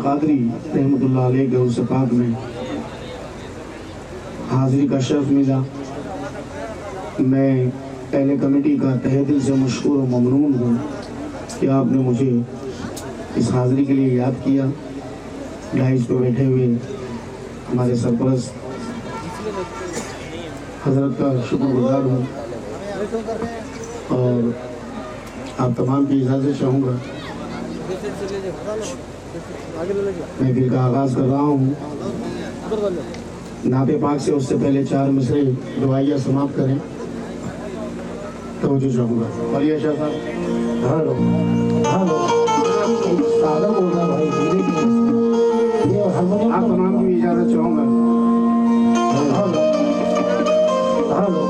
कादरी रहमतुल्लाह अलैह के उस पाक में हाजिरी का शर्फ मिला। मैं पहले कमेटी का तहे दिल से मशकूर और ममनून हूँ कि आपने मुझे इस हाजिरी के लिए याद किया। डाइस पे बैठे हुए हमारे सरपरस्त हजरत का शुक्रगुजार हूँ और आप तमाम की इजाज़त चाहूँगा। मैं फिर का आगाज़ कर रहा हूँ। नाते पाक से उससे पहले 4 मिसरे दुआइया समाप्त करें तवज्जो चाहूँगा। और ये शाह साहब हेलो हेलो सादा बोल रहा भाई, ये आप तमाम की इजाज़त चाहूँगा। हेलो हेलो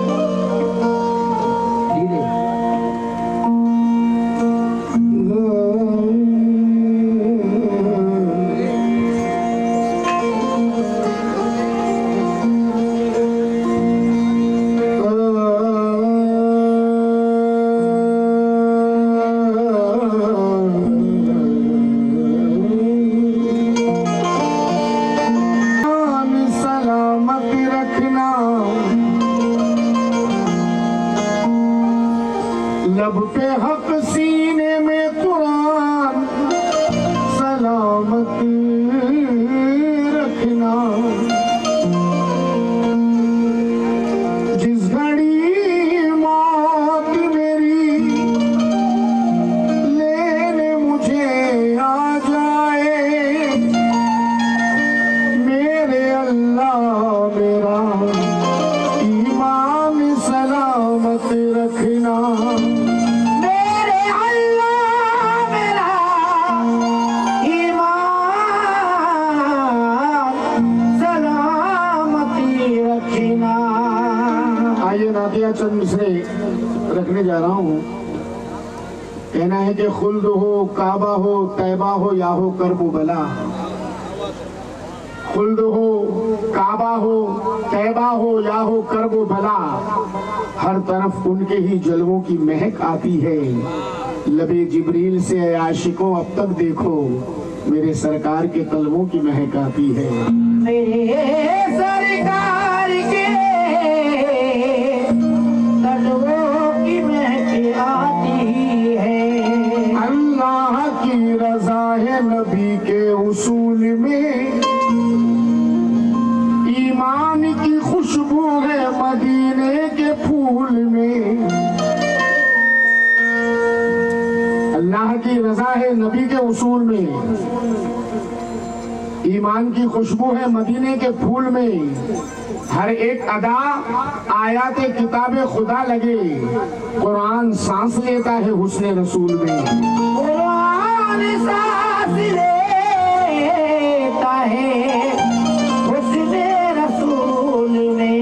लब पे हक सीने में कुरान सलामत रखना। जिस घड़ी मौत मेरी लेने मुझे आ जाए, मेरे अल्लाह मेरा ईमान सलामत रखना। आइए नातिया चंद मिसरे रखने जा रहा हूँ। कहना है कि खुल्द हो, काबा हो, तैबा हो या हो करब बला। खुल्द हो, काबा हो, तैबा हो या हो करब बला, हर तरफ उनके ही जलवों की महक आती है। लबे जिब्रील से आशिकों अब तक देखो, मेरे सरकार के कलमों की महक आती है। मेरे सरकार के कलमों की महक आती है। अल्लाह की रज़ा है नबी के उसूल में, ईमान की खुशबू है मदीने के फूल में। अल्लाह की रज़ा है नबी के उसूल में, ईमान की खुशबू है मदीने के फूल में। हर एक अदा आयात किताबे खुदा लगे, कुरान सांस लेता है हुस्ने रसूल में। कुरान सांस लेता है हुस्ने रसूल में।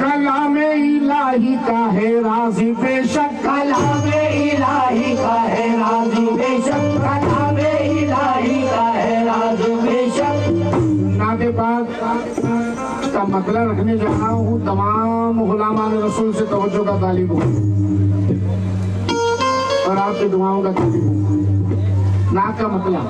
कलामे इलाही का है राज़ी बेशक, कलामे इलाही का है राज़ी बेशक, कलामे इलाही का है राज़ी बेशक। नाते पाक का मतलब रखने जा रहा हूँ। तमाम गुलामान रसूल से तवज्जो का तालिब हूँ और आपकी दुआओं का तालिब हूँ। नाक का मतलब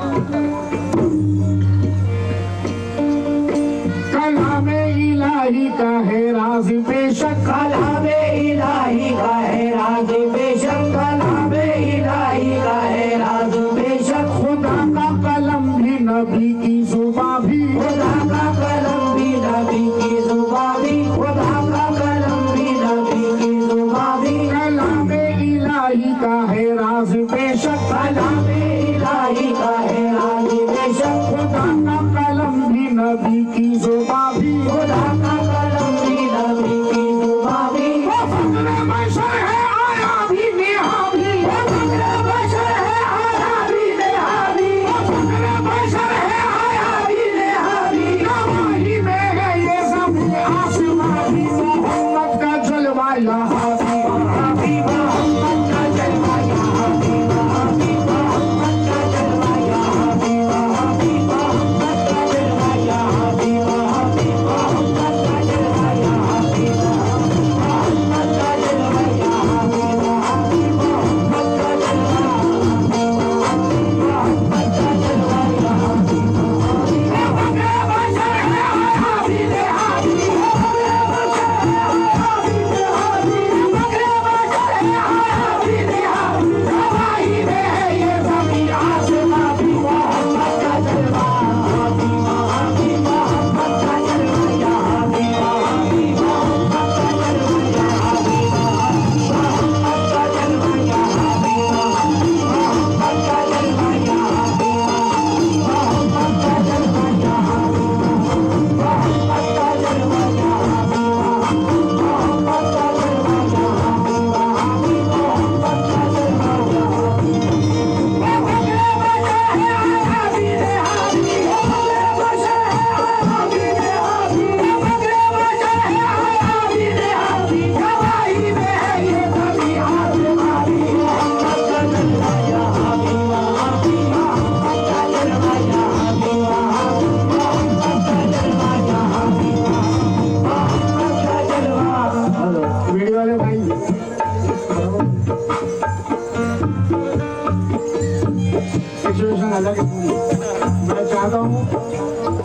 कलामे इलाही का है राज़ी बेशक, कलामे इलाही का है राज़ी बेशक, कलामे इलाही का है राज़ी बेशक। खुदा का कलम भी नबी की जुबां भी, खुदा का कलम भी नबी की जुबां भी, खुदा का कलम भी नबी की जुबां भी। कलामे इलाही का है राज़ बेशक, कलामे इलाही का है राज़ बेशक। खुदा का कलम भी नबी की जुबां भी, खुदा का कलम भी नबी की जुबां भी। वो फज़्ल बशर है आया भी नेहा भी, वो फज़्ल बशर है आया भी नेहा भी, वो फज़्ल बशर है आया भी नेहा भी। गवाही में है ये सब आसमां भी। मोहम्मद का जलवा यहाँ भी, मोहम्मद का जलवा यहाँ भी, मोहम्मद का जलवा यहाँ भी, मोहम्मद का जलवा यहाँ भी।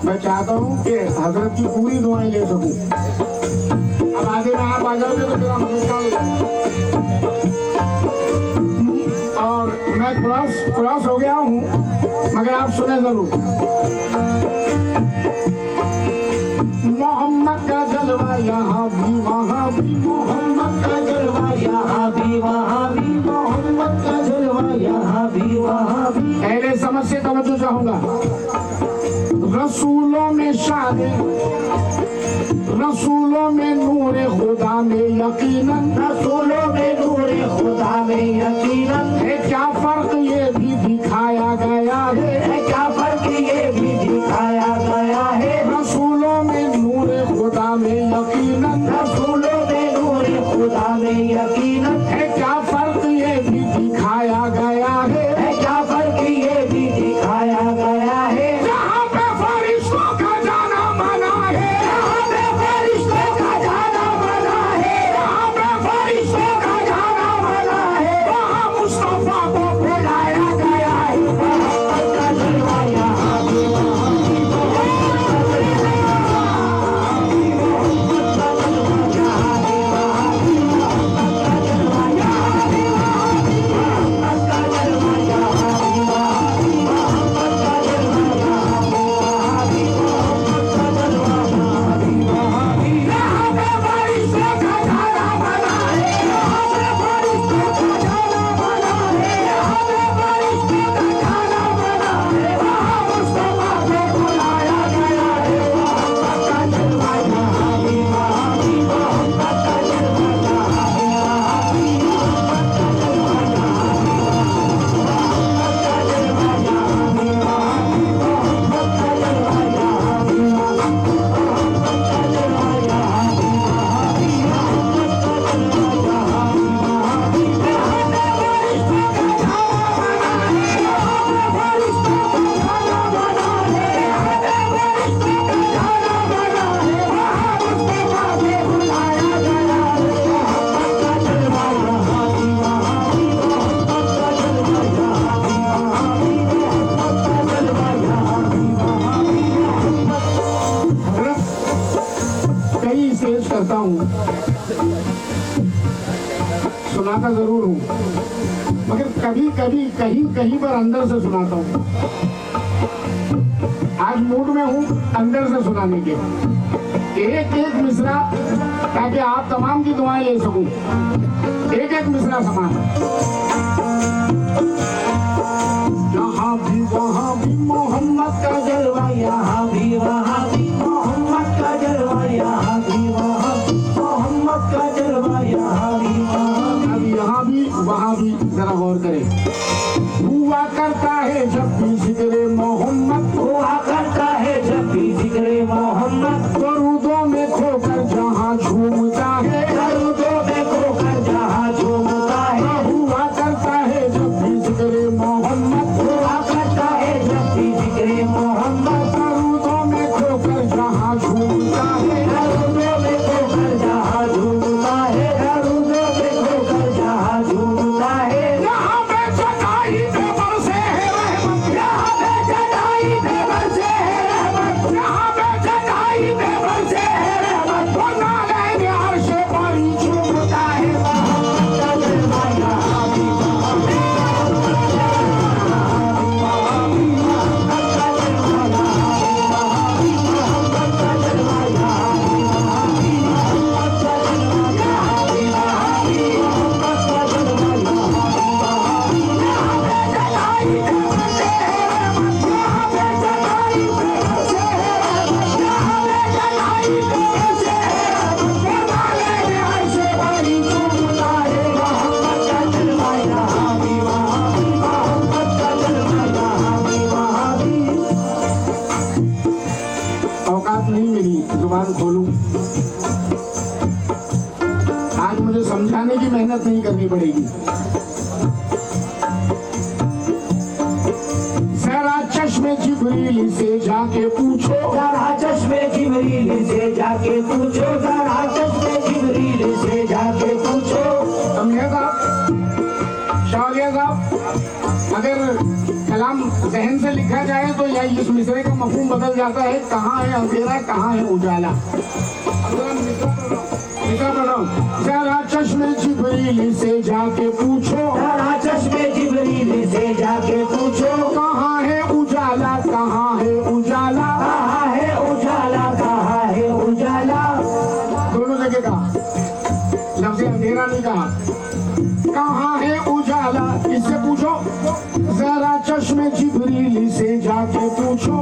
मैं चाहता हूँ कि हजरत की पूरी दुआएं ले सकूं। अब आगे में आप आ जाओगे तो मेरा मददगार हो जाएगा। और मैं क्रॉस हो गया हूँ, मगर आप सुने जरूर। मोहम्मद का जलवा यहाँ भी वहाँ भी, मोहम्मद का जलवा यहाँ भी वहाँ भी, मोहम्मद का जलवा यहाँ भी वहाँ भी। पहले समझ से तवज्जो चाहूंगा। रसूलों में शान, रसूलों में नूर खुदा में यकीनन, रसूलों में नूरे खुदा में यकीनन है क्या फर्क ये भी दिखाया गया है, क्या फर्क ये भी दिखाया गया है। रसूलों में नूर खुदा में यकीनन, रसूलों में नूरे खुदा में यकीनन है क्या फर्क ये भी दिखाया गया है, क्या फर्क ये भी दिखाया गया है। जहाँ पे फरिश्तों का जाना मना है, यहाँ पे फरिश्तों का जाना मना है, जहाँ पे फरिश्तों का जाना मना है, वहाँ मुस्तफा को बुलाया गया है। मोहम्मद का जलवा यहाँ भी वहाँ भी, मोहम्मद का जलवा यहाँ भी वहाँ भी, मोहम्मद का जलवा यहाँ भी वहाँ भी, मोहम्मद का जलवा यहाँ भी वहाँ भी, मोहम्मद का जलवा यहाँ भी वहाँ भी, मोहम्मद का जलवा यहाँ भी वहाँ भी। यहाँ पे फरिश्तों का जाना मना है, यहाँ पे फरिश्तों का जाना मना है, यहाँ पे फरिश्तों का जाना मना है, वहाँ मुस्तफा को बुलाया गया है। मोहम्मद का जलवा यहाँ भी वहाँ भी, मोहम्मद का जलवा यहाँ भी वहाँ भी, मोहम्मद का जलवा यहाँ भी वहाँ भी, मोहम्मद का जलवा यहाँ भी वहाँ भी, मोहम्मद का जलवा यहाँ भी वहाँ भी, मोहम्मद का जलवा यहाँ भी वहाँ भी, मोहम्मद का जलवा यहाँ भी वहाँ भी। यहाँ पे फरिश्तों का जाना मना है, यहाँ पे फरिश्तों का जाना मना है, यहाँ पे फरिश्तों का जाना मना है, वहाँ मुस्तफा को बुलाया गया है। मोहम्मद का जलवा यहाँ भी वहाँ भी, मोहम्मद का जलवा यहाँ भी वहाँ भी, मोहम्मद का जलवा यहाँ भी वहाँ भी, मोहम्मद। कई स्टेज करता हूँ, सुनाता जरूर हूँ, मगर कभी कभी कहीं कहीं पर अंदर से सुनाता हूँ। आज मूड में हूँ अंदर से सुनाने के, एक एक मिसरा, ताकि आप तमाम की दुआएं ले सकूं। एक एक मिसरा समान। यहाँ भी वहाँ भी मोहम्मद का जलवा, यहाँ भी वहाँ भी, मोहम्मद का जलवा यहाँ भी वहाँ भी, मोहम्मद का जलवा यहाँ भी वहाँ भी। अब यहाँ भी वहाँ भी जरा गौर करें। हुआ करता है जब भी जिक्र मोहम्मद, हुआ करता है जब भी जिक्र मोहम्मद, दरूदों में खोकर जहाँ झूमता है, दरूदों में खोकर जहाँ झूमता है। हुआ करता है जब भी जिक्र मोहम्मद, हुआ करता है जब भी जिक्र मोहम्मद, दरूदों में खोकर जहाँ झूमता है, दरूदों में खोकर जहाँ झूमता है, दरूदों में खोकर जहाँ झूमता है। यहाँ पे चटाई पे बरसे है रहमत, यहाँ पे चटाई पे बरसे है रहमत, यहाँ पे चटाई पे बरसे है रहमत, वो नाले अर्श पर झूमता है। मोहम्मद का जलवा यहाँ भी वहाँ भी, मोहम्मद का जलवा यहाँ भी वहाँ भी, मोहम्मद का जलवा यहाँ भी वहाँ भी, मोहम्मद का जलवा यहाँ भी वहाँ भी, मोहम्मद का जलवा यहाँ भी वहाँ भी। यहाँ पे चटाई पे बरसे है रहमत, यहाँ पे चटाई पे बरसे है रहमत, यहाँ पे चटाई पे बरसे है रहमत, वो नाले अर्श पर झूमता है। मोहम्मद का जलवा यहाँ भी वहाँ भी, मोहम्मद का जलवा यहाँ भी वहाँ भी। औकात नहीं मिली जुबान खोलूं, आज मुझे समझाने की मेहनत नहीं करनी पड़ेगी। जरा चश्मे जिब्रील से जाके पूछो, जरा चश्मे जिब्रील से जाके पूछो, जरा चश्मे जिब्रील से जाके पूछो। समझे साहब, शौर्य साहब, अगर कलाम जहन से लिखा जाए तो यह इस मिसरे का मफहूम बदल जाता है, कहाँ है अंधेरा कहाँ है उजाला। जरा चश्मे जिब्रील से जाके पूछो, जरा चश्मे जिब्रील से जाके पूछो, कहाँ है उजाला कहाँ है उजाला। कहाँ है उजाला कहाँ है उजाला। दोनों जगह कहा, लफ्ज़ अंधेरा नहीं कहा। कहाँ है उजाला इससे पूछो, जरा चश्मे जिब्रील से जाके पूछो,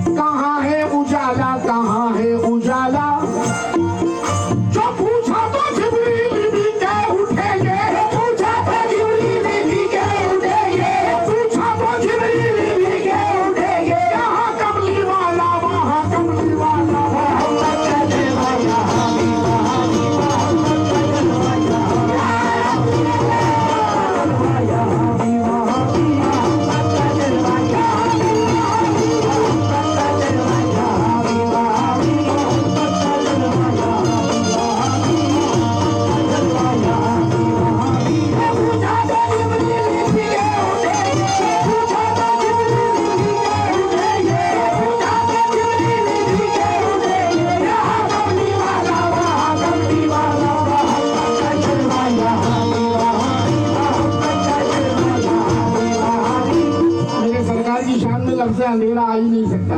कहाँ है उजाला कहाँ है उजाला। जो पूछा तो जिब्रील भी कह उठेंगे, पूछा तो जिब्रील भी कह उठेंगे, पूछा तो जिब्रील भी कह उठेंगे। यहाँ कमली वाला वहाँ कमली वाला। मोहम्मद का जलवा यहाँ भी वहाँ भी, मोहम्मद का जलवा यहाँ भी वहाँ भी, मोहम्मद का जलवा यहाँ भी वहाँ भी, मोहम्मद का जलवा यहाँ भी वहाँ भी, मोहम्मद का जलवा यहाँ भी वहाँ भी, जलवा यहाँ भी वहाँ भी। पूछा तो जिब्रील भी कह उठेंगे, पूछा तो जिब्रील भी कह उठेंगे, पूछा तो जिब्रील भी कह उठेंगे। यहाँ कमली वाला वहाँ कमली वाला, मोहम्मद का जलवा यहाँ भी वहाँ भी, मोहम्मद का जलवा यहाँ भी वहाँ भी। मेरे सरकार की शान में लफ्ज़ अंधेरा आ ही नहीं सकता।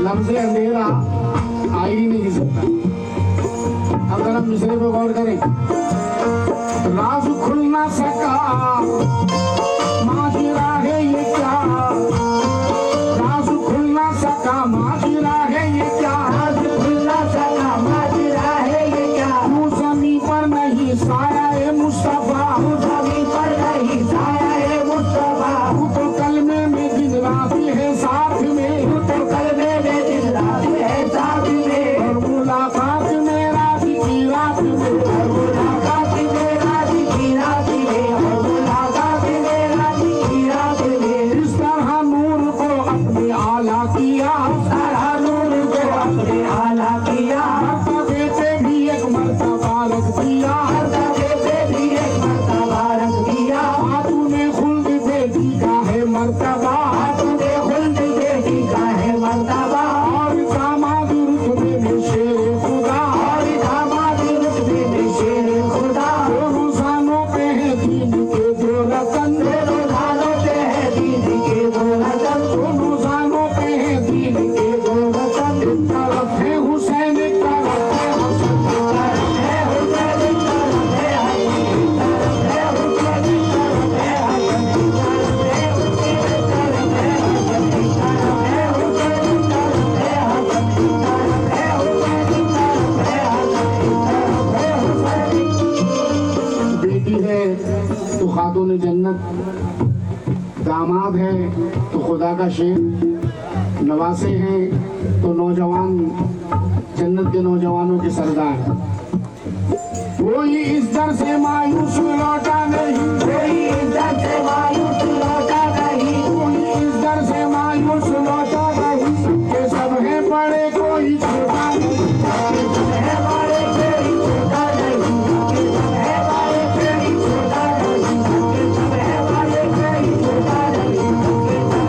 लफ्ज़ अंधेरा आ ही नहीं सकता। अब जरा मिसरे पे गौर करें। राज खुल ना सका माजिरा है ये क्या, राज खुल ना सका माजिरा है ये क्या। आज खुला सका माजरा है ये क्या, तू ज़मीं पर नहीं साया है मुस्तफा, तू ज़मीं पर नहीं साया है मुस्तफा, तू तो कलमे में दिन रात है साथ में, तू तो कलमे में दिन रात है साथ में। और मुलाकात में रात की रात में। मुलाकात में रात की रात में, और मुलाकात में रात की रात में। इस तरह नूर को अपने आला किया, सारा नूर को अपने आला किया, मर्तबे पे भी एक मर्तबा रख दिया। मर्तबे पे भी एक मर्तबा रख दिया। तूने खुल्द बेटी का है मर्तबा, तूने खुल्द बेटी का है मर्तबा, और दामाद रुतबे में शेर खुदा, और दामाद रुतबे में शेर खुदा। दोनों जानों पे है दीन के दो रतन, दोनों जानों पे है दीन के दो रतन, दोनों जानों पे है दीन के दो रतन। एक तरफ है हुसैन एक तरफ है हसन, है हुसैन एक तरफ है हसन, है हुसैन एक तरफ है हसन, है हुसैन एक तरफ है हसन, है हुसैन एक तरफ है हसन, है हुसैन एक तरफ है हसन, है हुसैन। बेटी है तो खातून जन्नत, दामाद है तो खुदा का शेर, नवासे हैं तो नौजवान जन्नत के नौजवानों के सरदार। कोई इस दर से मायूस लौटा नहीं, कोई इज्जत से मायूस लौटा नहीं, कोई इस दर से मायूस लौटा नहीं। सबके सब हैं बड़े कोई छोटा नहीं, है हमारे कोई छोटा नहीं, है हमारे कोई छोटा नहीं, है हमारे कोई छोटा नहीं,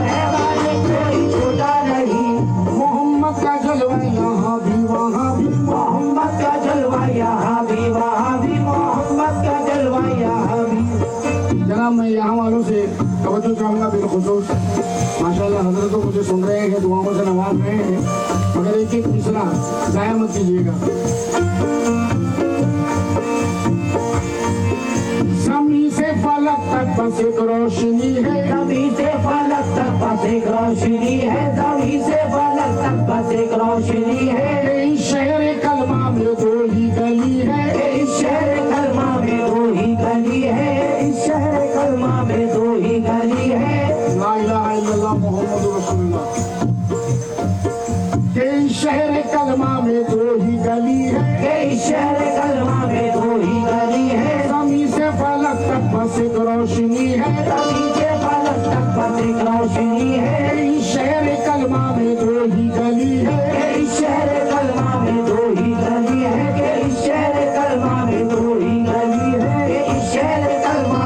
है हमारे कोई छोटा नहीं। मोहम्मद का जलवा यहाँ भी वहाँ भी। मोहम्मद का जलवा यहाँ भी वहाँ भी, मोहम्मद का जलवा यहाँ भी। जनाब मैं यहाँ वालों से तवज्जो चाहूँगा बिलखुसूस। माशाल्लाह हजरत तो मुझे सुन रहे हैं, दुआओं से नवाज रहे हैं, मगर एक एक मिसरा ज़ाया मत कीजिएगा। ज़मीं से फलक तक बस एक रोशनी है, ज़मीं से फलक तक बस एक रोशनी है, ज़मीं से फलक तक बस एक रोशनी है। इस शहर कलमा में दो ही गली है, इस शहर कलमा में दो ही गली है, इस शहर कलमा में दो ही गली है। ला इलाहा इल्लल्लाह मुहम्मदुर रसूलुल्लाह। इस शहर कलमा में दो ही गली है, इस शहर कलमा में दो ही गली है। ज़मीं से फलक तक बस एक रोशनी है, ज़मीं से फलक तक बस एक रोशनी है। इस शहर कलमा में दो ही गली है, इस शहर कलमा में दो ही गली है, इस शहर कलमा में दो ही गली है, इस शहर कलमा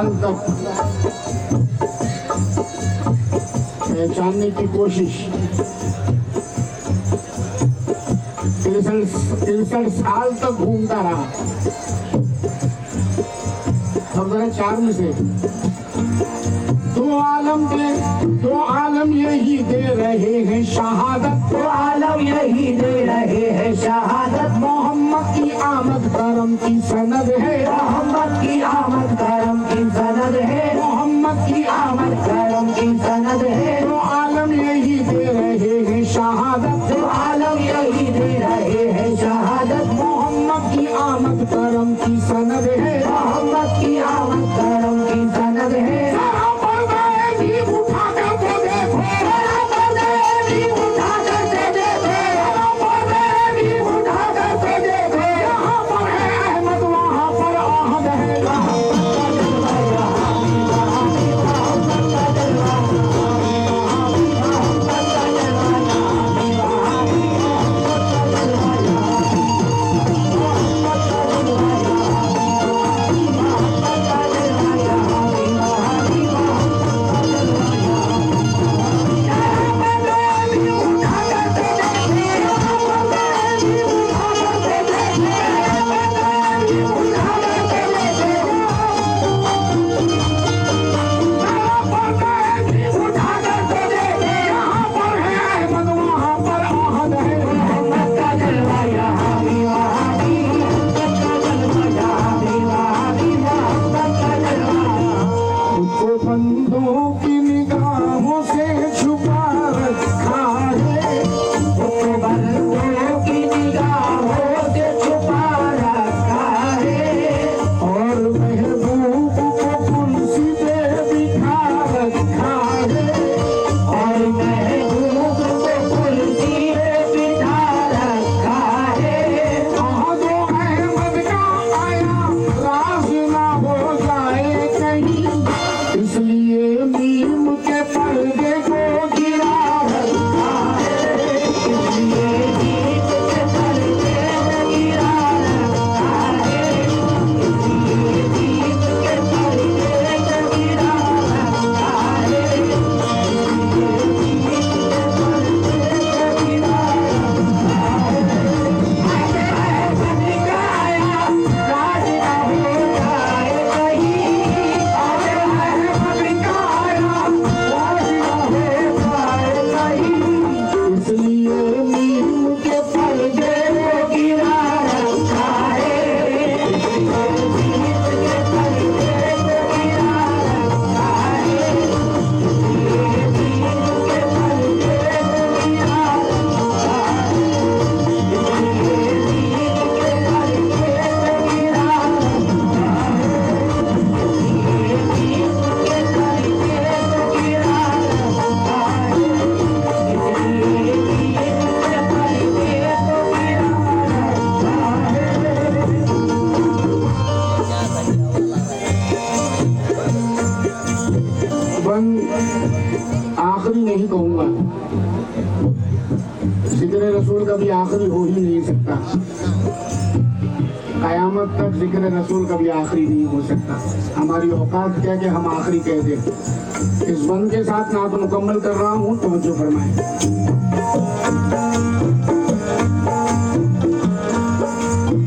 साल तक पहचानने की कोशिश, 63 साल तक घूमता रहा। अब जरा चार्म से दो आलम यही दे रहे हैं शहादत, तो आलम यही दे रहे हैं शहादत। मोहम्मद की आमद करम की सनद है, मोहम्मद की आमद करम की सनद है, मोहम्मद की आमद करम की सनद है। दो आलम यही दे रहे हैं शहादत, तो आलम यही दे रहे हैं शहादत। मोहम्मद की आमद करम की सनद है, मोहम्मद की आमद करम की सनद है। जरा पर्दाए भी उठा कर तो देखो, जरा पर्दाए भी उठा कर तो देखो, जरा पर्दाए भी उठा कर तो देखो। यहाँ पर है अहमद, वहाँ पर आहद है। जरा पर्दाए भी उठा कर तो देखो, यहाँ पर है अहमद, वहाँ पर आहद है। मोहम्मद का जलवा यहाँ भी वहाँ भी, मोहम्मद का जलवा यहाँ भी वहाँ भी, मोहम्मद का जलवा। खुद को बंदों की निगाहों से छुपा रखा है, उसको बंदों की निगाहों से छुपा रखा है, और महबूब को कुर्सी पे बिठा रखा है। और महबूब को कुर्सी पे बिठा रखा है। आहदो अहमद का आया राज ना हो जाए कहीं, इसलिए मीम के पर्दे को गिरा रखा है। इसलिए दीप के पर्दे को गिरा रखा है, इसलिए दीप के पर्दे को गिरा रखा है, इसलिए दीप के पर्दे को गिरा रखा है। अहमद का आया राज ना हो जाए कहीं, अहमद का आया राज ना हो जाए कहीं। इसलिए मीम के पर्दे को गिरा रखा है, इसलिए दीप के पर्दे को गिरा रखा है, इसलिए दीप के पर्दे को गिरा रखा है, इसलिए दीप के पर्दे को गिरा रखा है, इसलिए दीप के पर्दे को गिरा रखा है, इसलिए दीप के पर्दे को गिरा रखा है। बंद आखिरी नहीं कहूंगा, जिक्र रसूल कभी आखिरी हो ही नहीं सकता, कयामत तक जिक्र रसूल कभी आखिरी नहीं हो सकता। हमारी औकात क्या कि हम आखिरी कह दें। इस बंद के साथ नात मुकम्मल कर रहा हूँ, तवज्जो फरमाएं।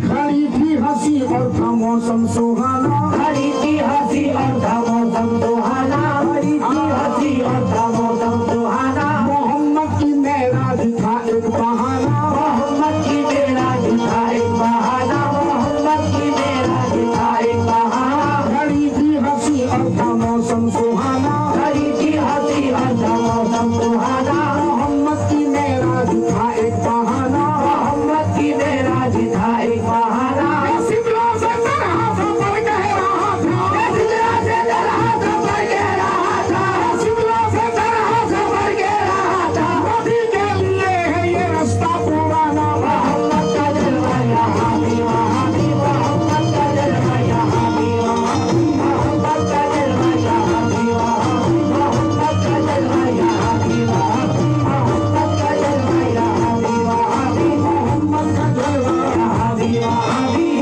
खड़ी थी हंसी और था मौसम सुहाना, हरी थी हंसी और था मौसम सुहाना, हरी थी हंसी और था मौसम सुहाना। मोहम्मद की मेराज था एक बहाना, मोहम्मद की मेराज था एक बहाना, मोहम्मद की मेराज था एक बहाना। खड़ी थी हंसी और था मौसम सुहाना, हरी थी हंसी और था मौसम सुहाना। मोहम्मद की मेराज था एक बहाना। मोहम्मद की मेराज था एक बहाना। सिदरा से तरह सफर कह रहा था, सिदरा से तरह सफर कह रहा था, सिदरा से तरह सफर कह रहा था। नबी के लिए है ये रास्ता पुराना। मोहम्मद का जलवा यहाँ भी वहाँ भी, मोहम्मद का जलवा यहाँ भी वहाँ भी, मोहम्मद का जलवा यहाँ भी वहाँ भी, मोहम्मद का जलवा यहाँ भी वहाँ भी, मोहम्मद का जलवा यहाँ भी वहाँ भी, मोहम्मद का जलवा यहाँ भी वहाँ भी।